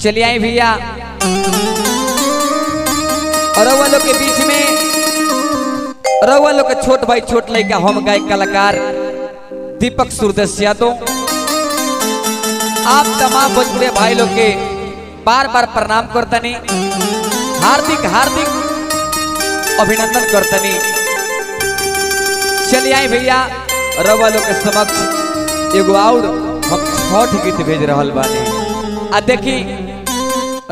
चलिए आए भैया और वालों के बीच में वालों के छोट भाई छोट लड़का हम गायक कलाकार दीपक सुरदेश यादव आप तमाम भोजपुरी भाई लोग के बार बार प्रणाम करतनी, हार्दिक हार्दिक अभिनंदन करतनी। चलिए आए भैया रवा लोग के समक्ष एगो और हम छठ गीत भेज रहल बानी। आ देखी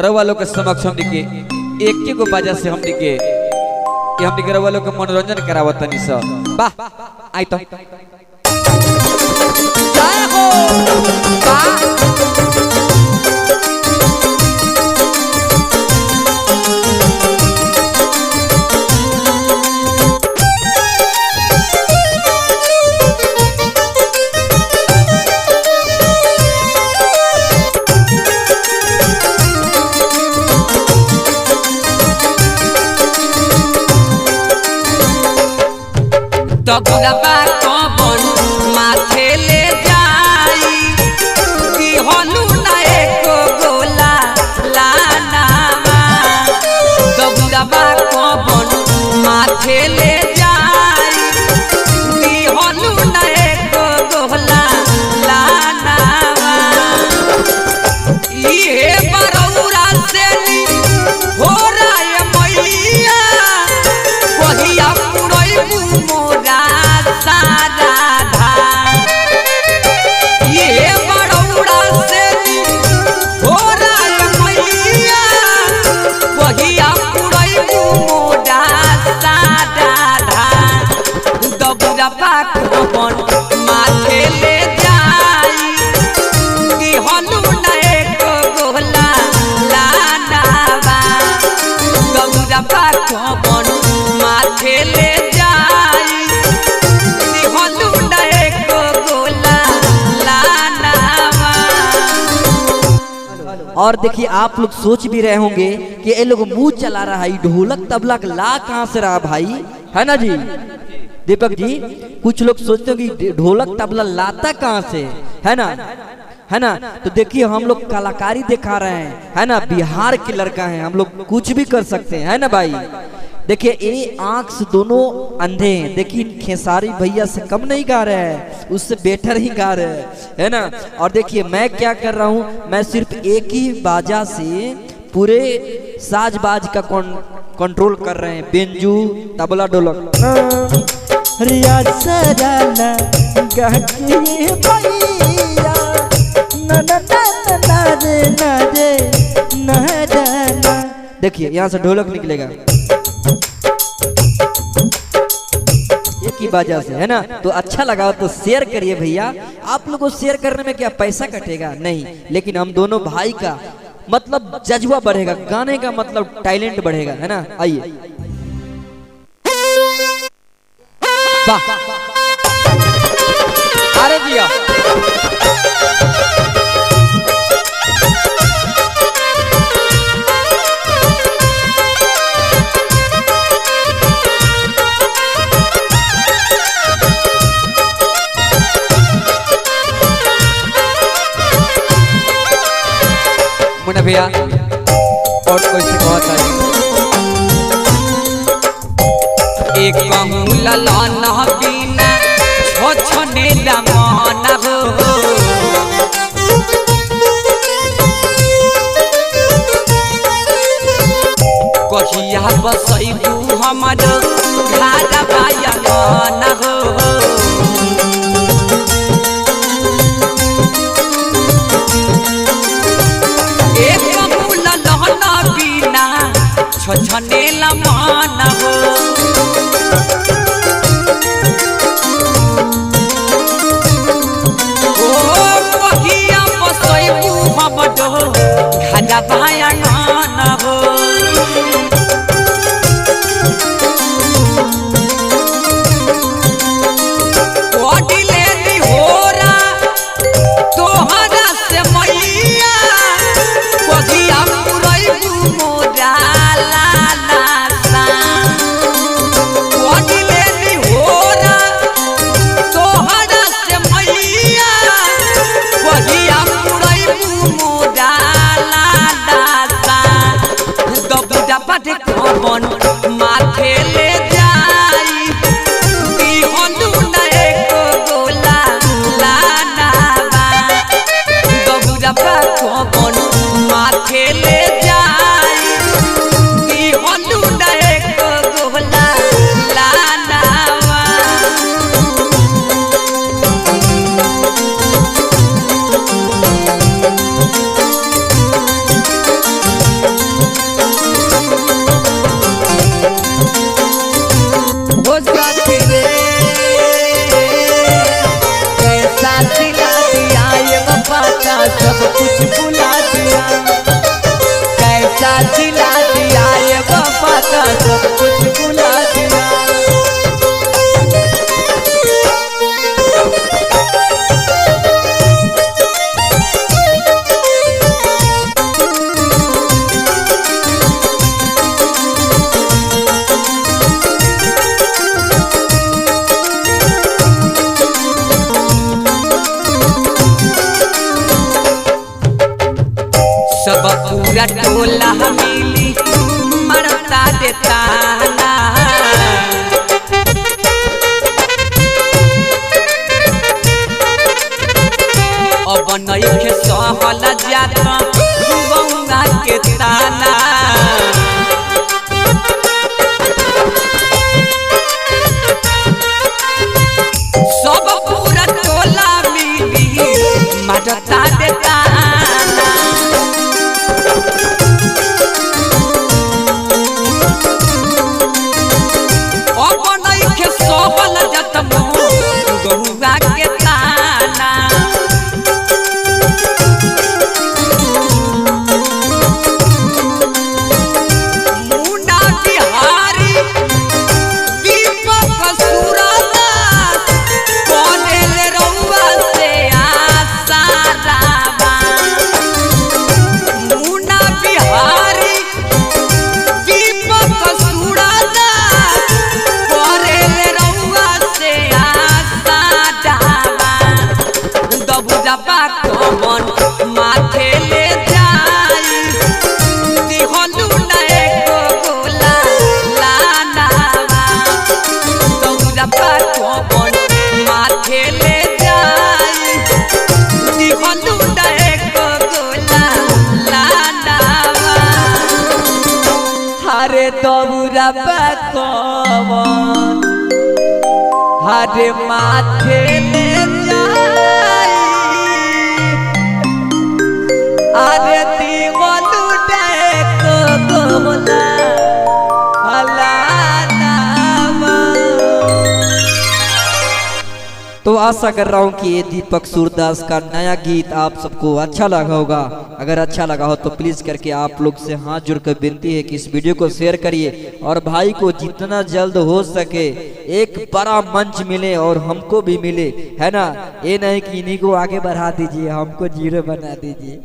रवा लोग के समक्ष हमनी के एक गो बाजा से हमनी के रवा लोग के मनोरंजन करावतनी सब। वाह आई तो जय हो तबुरबा कबन माथे ले जाई कि हनु ना एको गोला लानावा। तबुरबा कबन माथे ले जाई कि हनु ना एको गोला लानावा। इहे बरौरा से नी हो राय मैया कहिया पुरैबू मोरा सारा धाम। ये बरौरा से नी हो राय मैया कहिया पुरैबू मोरा सारा धाम। दबुरबा कबन माथे ले जाई कि हनु ना एको गोला लानावा। दबुरबा कबन माथे ले जाई कि हनु ना एको गोला लानावा। और देखिए आप लोग सोच भी रहे होंगे कि ये लोग मुंह चला रहा है, ढोलक तबला ला कहाँ से रहा भाई, है ना जी दीपक जी। कुछ लोग सोचते हो कि ढोलक तबला लाता कहाँ से, है ना। तो देखिए हम लोग कलाकारी दिखा रहे हैं, है ना। बिहार के लड़का है, हम लोग कुछ भी कर सकते हैं, है ना भाई। देखिए ये आंख से दोनों अंधे हैं, देखिए खेसारी भैया से कम नहीं गा रहे हैं, उससे बेटर ही गा रहे हैं, है ना। और देखिए मैं क्या कर रहा हूँ, मैं सिर्फ एक ही बाजा से पूरे साज बाज का कंट्रोल कर रहे हैं, बेंजू तबला ढोलक रियाज सराना गहकी भैया ना ना ना ना रे ना रे ना ना। देखिए यहाँ से ढोलक निकलेगा एक ही बाजा से, है ना। तो अच्छा लगा तो शेयर करिए भैया। आप लोगों को शेयर करने में क्या पैसा कटेगा नहीं, लेकिन हम दोनों भाई का मतलब जज्बा बढ़ेगा, गाने का मतलब टैलेंट बढ़ेगा, है ना। आइए वाह अरे जिया मुन्ना भैया और कोई से बहुत है एक कहूँ ललाना बिना छोछने लमाना हो। कहिया बसैबू हमर घर बायना हो। एक कहूँ ललाना बिना छोछने लमाना हो। खाजा भाया ना हो दिले होरा तोहरा से मैया कहिया पुरैबू मोरा लाला सा। दिले होरा तोहरा से मैया कहिया पुरैबू मोरा लाला सब पूरा टोला मिली मरता देता ना अब नइखे सहल जाता गौना के ताना सब पूरा टोला मिली मरता देता ना अब नइखे सहल जाता गौना के ताना माथे ले जाई दिहलू ना एको गोला लानावा दौरा पाकोन माथे ले जाई दिहलू ना एको गोला लानावा हरे दौरा पाकोन हरे माथे ले जाई अरे दीवालू डेको गोला हलानावा। तो आशा कर रहा हूँ कि ये दीपक सूरदास का नया गीत आप सबको अच्छा लगा होगा। अगर अच्छा लगा हो तो प्लीज करके आप लोग से हाथ जोड़कर विनती है कि इस वीडियो को शेयर करिए और भाई को जितना जल्द हो सके एक बड़ा मंच मिले और हमको भी मिले, है ना। ये नहीं कि इन्हीं को आगे बढ़ा दीजिए हमको जीरो बना दीजिए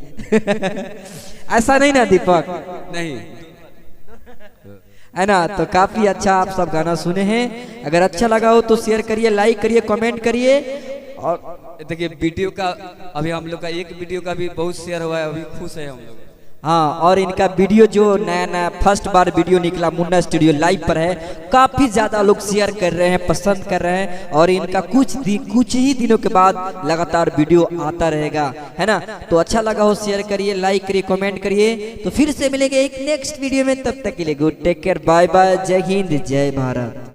ऐसा नहीं ना दीपक, नहीं है ना। तो काफी अच्छा आप सब गाना सुने हैं। अगर अच्छा लगा हो तो शेयर करिए, लाइक करिए, कमेंट करिए। और देखिए वीडियो का अभी हम लोग का एक वीडियो का भी बहुत शेयर हुआ है, अभी खुश है हम लोग। हाँ, और इनका वीडियो जो नया नया फर्स्ट बार वीडियो निकला मुन्ना स्टूडियो लाइव पर है, काफी ज्यादा लोग शेयर कर रहे हैं, पसंद कर रहे हैं। और इनका कुछ ही दिनों के बाद लगातार वीडियो आता रहेगा, है ना। तो अच्छा लगा हो शेयर करिए, लाइक करिए, कमेंट करिए। तो फिर से मिलेंगे एक नेक्स्ट वीडियो में, तब तक के लिए good take care, bye bye, जय हिंद, जय भारत।